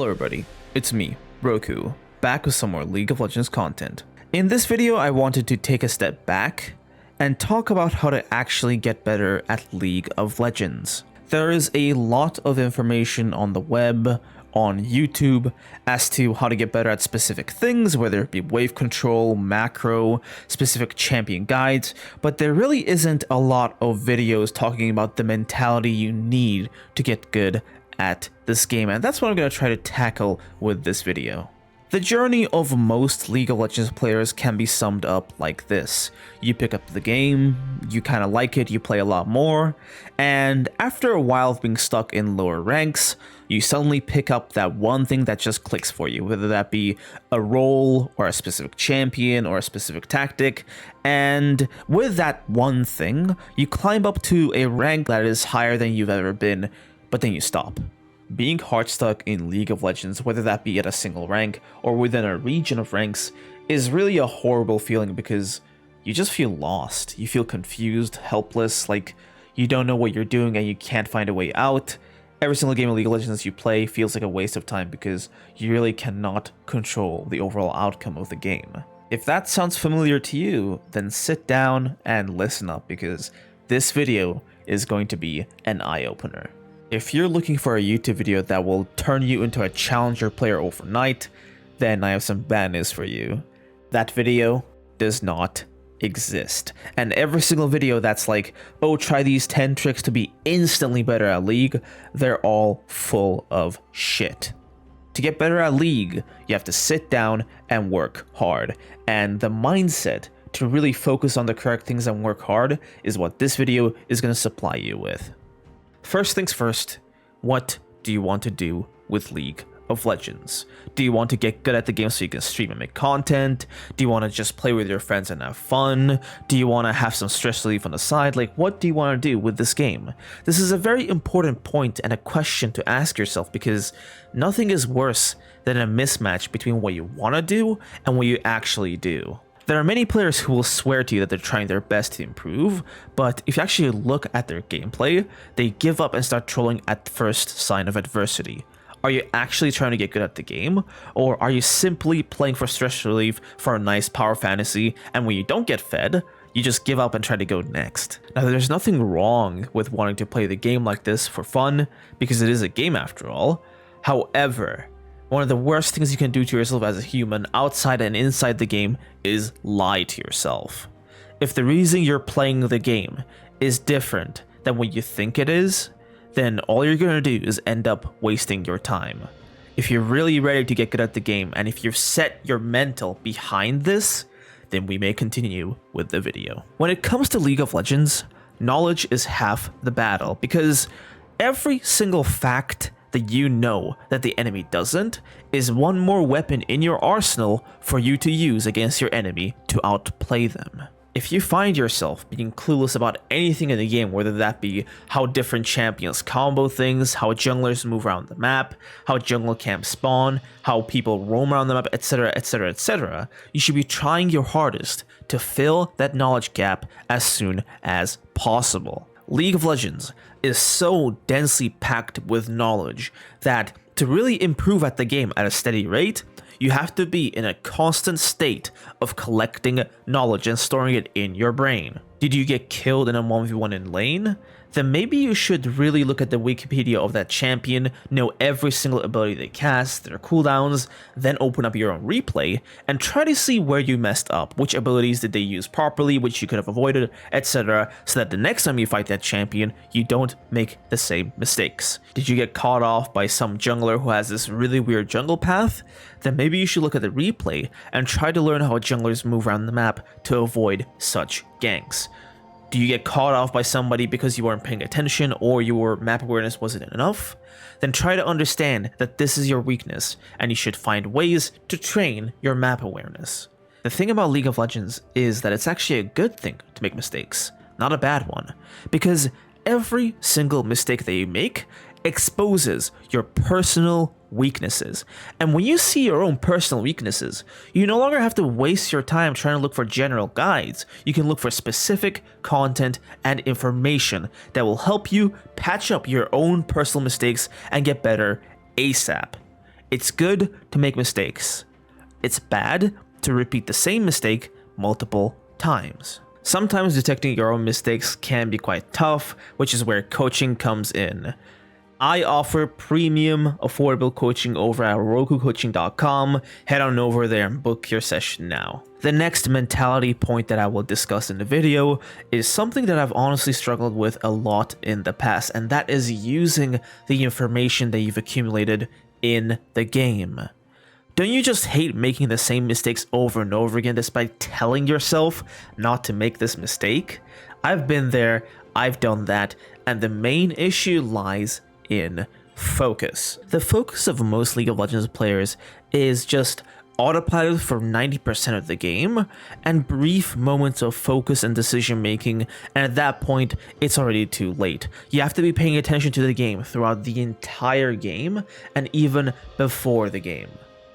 Hello everybody, it's me, Rhoku, back with some more League of Legends content. In this video I wanted to take a step back and talk about how to actually get better at League of Legends. There is a lot of information on the web, on YouTube, as to how to get better at specific things, whether it be wave control, macro, specific champion guides, but there really isn't a lot of videos talking about the mentality you need to get good at this game, and that's what I'm going to try to tackle with this video. The journey of most League of Legends players can be summed up like this. You pick up the game, you kind of like it, you play a lot more, and after a while of being stuck in lower ranks, you suddenly pick up that one thing that just clicks for you, whether that be a role or a specific champion or a specific tactic, and with that one thing, you climb up to a rank that is higher than you've ever been, but then you stop. Being hard stuck in League of Legends, whether that be at a single rank or within a region of ranks, is really a horrible feeling because you just feel lost. You feel confused, helpless, like you don't know what you're doing and you can't find a way out. Every single game of League of Legends you play feels like a waste of time because you really cannot control the overall outcome of the game. If that sounds familiar to you, then sit down and listen up because this video is going to be an eye-opener. If you're looking for a YouTube video that will turn you into a challenger player overnight, then I have some bad news for you. That video does not exist. And every single video that's like, oh, try these 10 tricks to be instantly better at League, they're all full of shit. To get better at League, you have to sit down and work hard. And the mindset to really focus on the correct things and work hard is what this video is going to supply you with. First things first, what do you want to do with League of Legends? Do you want to get good at the game so you can stream and make content? Do you want to just play with your friends and have fun? Do you want to have some stress relief on the side? Like, what do you want to do with this game? This is a very important point and a question to ask yourself because nothing is worse than a mismatch between what you want to do and what you actually do. There are many players who will swear to you that they're trying their best to improve, but if you actually look at their gameplay, they give up and start trolling at the first sign of adversity. Are you actually trying to get good at the game, or are you simply playing for stress relief for a nice power fantasy, and when you don't get fed, you just give up and try to go next? Now, there's nothing wrong with wanting to play the game like this for fun, because it is a game after all. However, one of the worst things you can do to yourself as a human outside and inside the game is lie to yourself. If the reason you're playing the game is different than what you think it is, then all you're going to do is end up wasting your time. If you're really ready to get good at the game and if you've set your mental behind this, then we may continue with the video. When it comes to League of Legends, knowledge is half the battle because every single fact that you know that the enemy doesn't is one more weapon in your arsenal for you to use against your enemy to outplay them. If you find yourself being clueless about anything in the game, whether that be how different champions combo things, how junglers move around the map, how jungle camps spawn, how people roam around the map, etc, etc, etc, you should be trying your hardest to fill that knowledge gap as soon as possible. League of Legends is so densely packed with knowledge that to really improve at the game at a steady rate, you have to be in a constant state of collecting knowledge and storing it in your brain. Did you get killed in a 1v1 in lane? Then maybe you should really look at the Wikipedia of that champion, know every single ability they cast, their cooldowns, then open up your own replay and try to see where you messed up, which abilities did they use properly, which you could have avoided, etc. so that the next time you fight that champion, you don't make the same mistakes. Did you get caught off by some jungler who has this really weird jungle path? Then maybe you should look at the replay and try to learn how junglers move around the map to avoid such ganks. Do you get caught off by somebody because you weren't paying attention or your map awareness wasn't enough? Then try to understand that this is your weakness and you should find ways to train your map awareness. The thing about League of Legends is that it's actually a good thing to make mistakes, not a bad one, because every single mistake that you make exposes your personal weaknesses. And when you see your own personal weaknesses, you no longer have to waste your time trying to look for general guides. You can look for specific content and information that will help you patch up your own personal mistakes and get better ASAP. It's good to make mistakes. It's bad to repeat the same mistake multiple times. Sometimes detecting your own mistakes can be quite tough, which is where coaching comes in. I offer premium, affordable coaching over at RhokuCoaching.com. Head on over there and book your session now. The next mentality point that I will discuss in the video is something that I've honestly struggled with a lot in the past, and that is using the information that you've accumulated in the game. Don't you just hate making the same mistakes over and over again despite telling yourself not to make this mistake? I've been there, I've done that, and the main issue lies in focus. The focus of most League of Legends players is just autopilot for 90% of the game and brief moments of focus and decision making, and at that point it's already too late. You have to be paying attention to the game throughout the entire game and even before the game.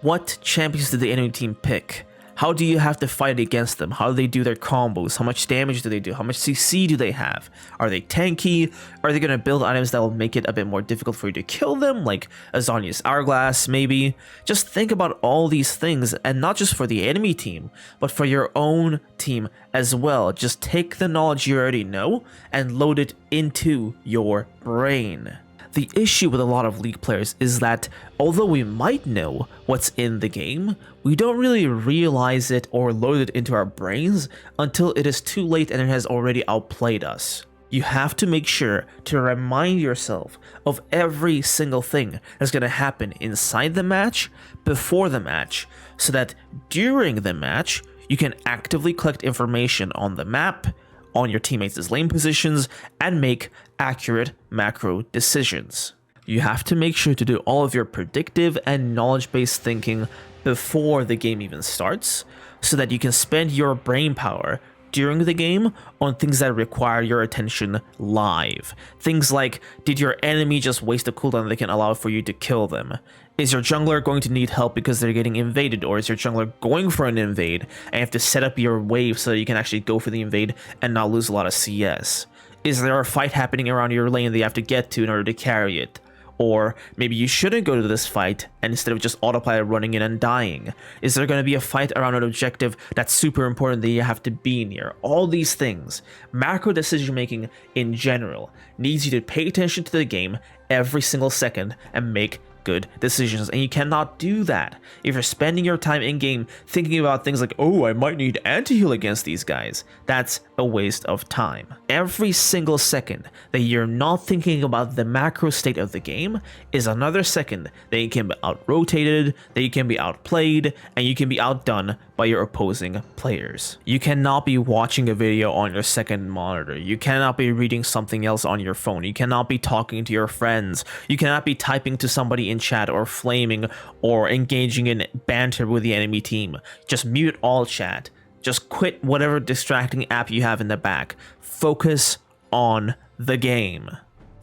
What champions did the enemy team pick? How do you have to fight against them? How do they do their combos? How much damage do they do? How much CC do they have? Are they tanky? Are they going to build items that will make it a bit more difficult for you to kill them? Like Azania's Hourglass, maybe? Just think about all these things, and not just for the enemy team, but for your own team as well. Just take the knowledge you already know and load it into your brain. The issue with a lot of League players is that although we might know what's in the game, we don't really realize it or load it into our brains until it is too late and it has already outplayed us. You have to make sure to remind yourself of every single thing that's going to happen inside the match, before the match, so that during the match, you can actively collect information on the map, on your teammates' lane positions, and make accurate macro decisions. You have to make sure to do all of your predictive and knowledge-based thinking before the game even starts, so that you can spend your brain power during the game on things that require your attention live. Things like, did your enemy just waste a cooldown that can allow for you to kill them? Is your jungler going to need help because they're getting invaded, or is your jungler going for an invade and you have to set up your wave so that you can actually go for the invade and not lose a lot of CS? Is there a fight happening around your lane that you have to get to in order to carry it? Or maybe you shouldn't go to this fight, and instead of just autopilot running in and dying. Is there going to be a fight around an objective that's super important that you have to be near? All these things, macro decision making in general, needs you to pay attention to the game every single second and make good decisions, and you cannot do that if you're spending your time in game thinking about things like, oh, I might need anti-heal against these guys. That's a waste of time. Every single second that you're not thinking about the macro state of the game is another second that you can be out-rotated, that you can be outplayed, and you can be outdone by your opposing players. You cannot be watching a video on your second monitor. You cannot be reading something else on your phone. You cannot be talking to your friends. You cannot be typing to somebody in chat or flaming or engaging in banter with the enemy team. Just mute all chat. Just quit whatever distracting app you have in the back. Focus on the game.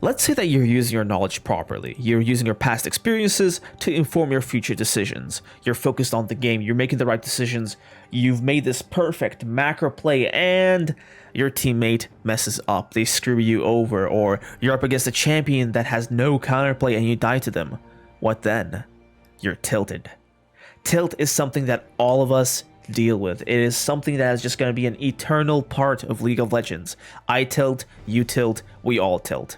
Let's say that you're using your knowledge properly. You're using your past experiences to inform your future decisions. You're focused on the game. You're making the right decisions. You've made this perfect macro play and your teammate messes up. They screw you over, or you're up against a champion that has no counterplay and you die to them. What then? You're tilted. Tilt is something that all of us deal with. It is something that is just going to be an eternal part of League of Legends. I tilt, you tilt, we all tilt.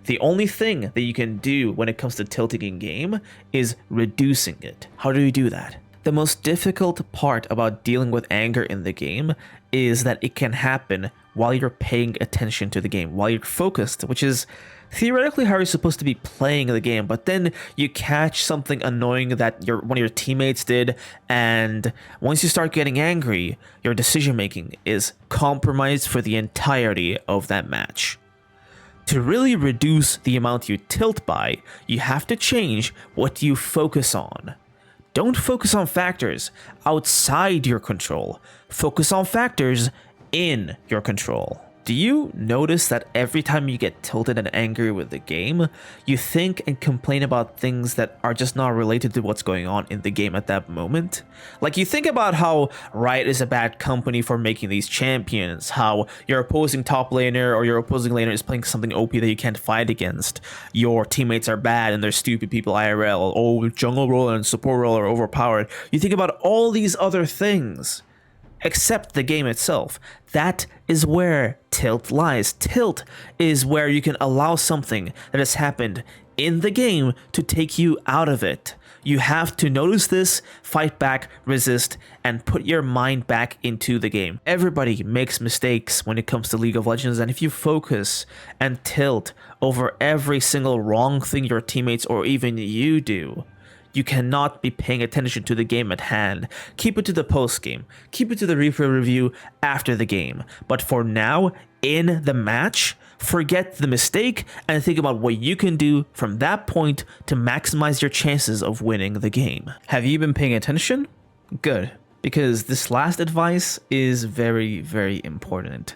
The only thing that you can do when it comes to tilting in game is reducing it. How do you do that? The most difficult part about dealing with anger in the game is that it can happen while you're paying attention to the game, while you're focused, which is theoretically how you're supposed to be playing the game, but then you catch something annoying that one of your teammates did, and once you start getting angry, your decision making is compromised for the entirety of that match. To really reduce the amount you tilt by, you have to change what you focus on. Don't focus on factors outside your control. Focus on factors in your control. Do you notice that every time you get tilted and angry with the game, you think and complain about things that are just not related to what's going on in the game at that moment? Like, you think about how Riot is a bad company for making these champions, how your opposing top laner or your opposing laner is playing something OP that you can't fight against, your teammates are bad and they're stupid people IRL, oh, jungle role and support role are overpowered. You think about all these other things. Except the game itself. That is where tilt lies. Tilt is where you can allow something that has happened in the game to take you out of it. You have to notice this, fight back, resist, and put your mind back into the game. Everybody makes mistakes when it comes to League of Legends, and if you focus and tilt over every single wrong thing your teammates or even you do, you cannot be paying attention to the game at hand. Keep it to the post game. Keep it to the replay review after the game. But for now, in the match, forget the mistake and think about what you can do from that point to maximize your chances of winning the game. Have you been paying attention? Good, because this last advice is very, very important.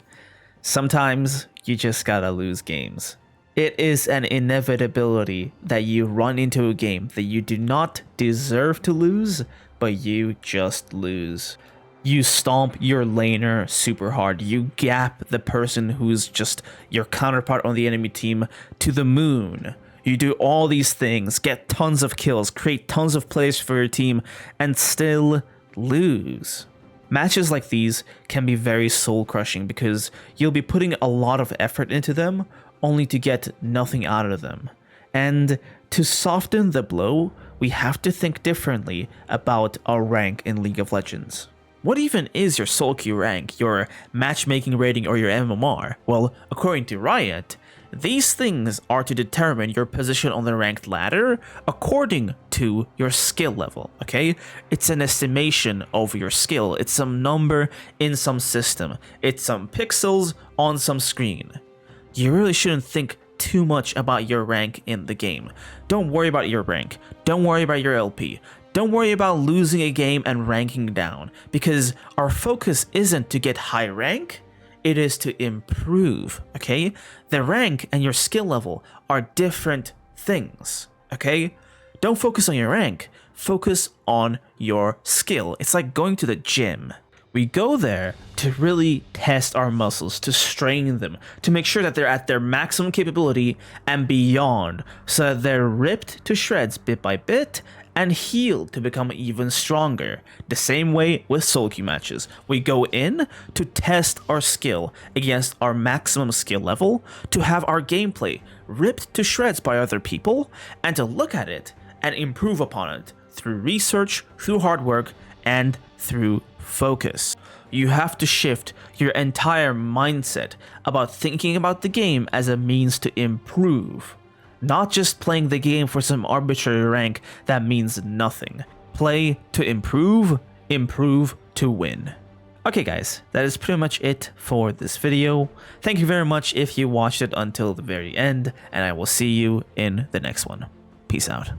Sometimes you just gotta lose games. It is an inevitability that you run into a game that you do not deserve to lose, but you just lose. You stomp your laner super hard. You gap the person who's just your counterpart on the enemy team to the moon. You do all these things, get tons of kills, create tons of plays for your team, and still lose. Matches like these can be very soul-crushing because you'll be putting a lot of effort into them, only to get nothing out of them. And to soften the blow, we have to think differently about our rank in League of Legends. What even is your solo queue rank, your matchmaking rating, or your MMR? Well, according to Riot, these things are to determine your position on the ranked ladder according to your skill level, okay? It's an estimation of your skill. It's some number in some system. It's some pixels on some screen. You really shouldn't think too much about your rank in the game. Don't worry about your rank. Don't worry about your LP. Don't worry about losing a game and ranking down, because our focus isn't to get high rank, it is to improve, okay? The rank and your skill level are different things, okay? Don't focus on your rank, focus on your skill. It's like going to the gym. We go there to really test our muscles, to strain them, to make sure that they're at their maximum capability and beyond, so that they're ripped to shreds bit by bit and healed to become even stronger. The same way with solo queue matches. We go in to test our skill against our maximum skill level, to have our gameplay ripped to shreds by other people, and to look at it and improve upon it through research, through hard work, and through focus. You have to shift your entire mindset about thinking about the game as a means to improve, not just playing the game for some arbitrary rank that means nothing. Play to improve, improve to win. Okay guys, that is pretty much it for this video. Thank you very much if you watched it until the very end, and I will see you in the next one. Peace out.